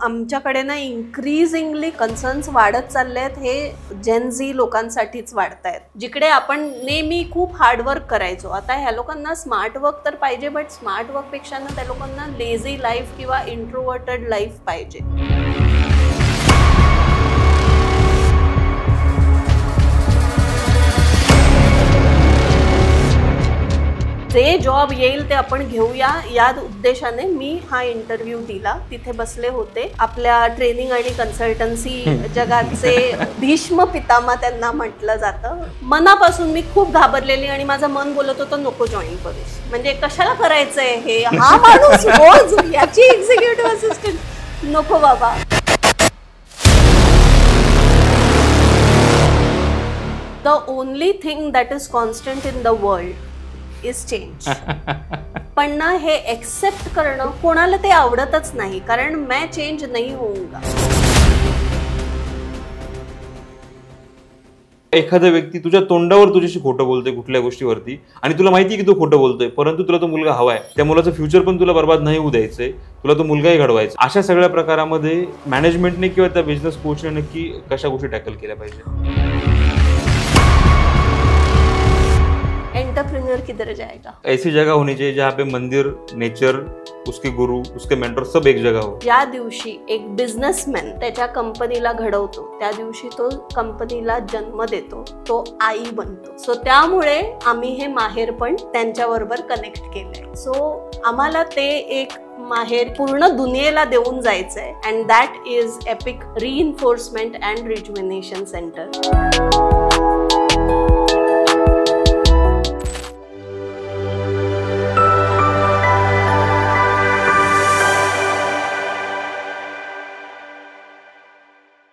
आमच्याकडे ना इन्क्रीजिंगली कन्सर्न्स वाढत चालले आहेत, हे जेन झी लोकांसाठीच वाढत आहेत. जिकडे आपण नेहमी खूप हार्डवर्क करायचो, आता ह्या लोकांना स्मार्ट वर्क तर पाहिजे, बट स्मार्ट वर्कपेक्षा ना त्या लोकांना लेझी लाईफ किंवा इंट्रोवर्टेड लाईफ पाहिजे. जे जॉब येईल ते आपण घेऊया या उद्देशाने मी हा इंटरव्ह्यू दिला. तिथे बसले होते आपल्या ट्रेनिंग आणि कन्सल्टन्सी जगाचे भीष्म पितामह त्यांना म्हटलं जातं. मनापासून मी खूप घाबरलेली आणि माझं मन बोलत होतं नको जॉईन करूस, म्हणजे कशाला करायचंय हे, हा माणूस रोज याची एक्झिक्युटिव्ह असिस्टंट, नको बाबा. The only thing that is constant in the world is change. पण ना हे एक्सेप्ट करणं कोणाला ते आवडतच नाही, कारण मैं चेंज नहीं होऊंगा. एखादा व्यक्ती तुझ्या तोंडावर तुझ्याशी खोटं बोलतोय कुठल्या गोष्टीवरती आणि तुला माहिती की तो खोटं बोलतोय, परंतु तुला तो मुलगा हवाय, त्या मुलाचं फ्युचर पण तुला बर्बाद नाही होऊ द्यायचंय, तुला तो मुलगाही घडवायचा. अशा सगळ्या प्रकारामध्ये मॅनेजमेंटने किंवा त्या बिझनेस कोचने नक्की कशा गोष्टी टॅकल केल्या पाहिजे? एंटरप्रेन्योर किधर जाएगा? ऐसी जगह होनी चाहिए जहाँ पे मंदिर, नेचर, उसके गुरु, उसके मेंटर सब एक जगह हो. ज्या दिवशी एक बिझनेसमॅन त्याच्या कंपनीला घडवतो, त्या दिवशी तो कंपनीला जन्म देतो, तो आई बनतो. सो त्यामुळे आम्ही हे माहेर पण त्यांच्याबरोबर कनेक्ट केलंय. सो आम्हाला ते एक माहेर पूर्ण दुनियेला देऊन जायचंय, and that is epic reinforcement and rejuvenation centre.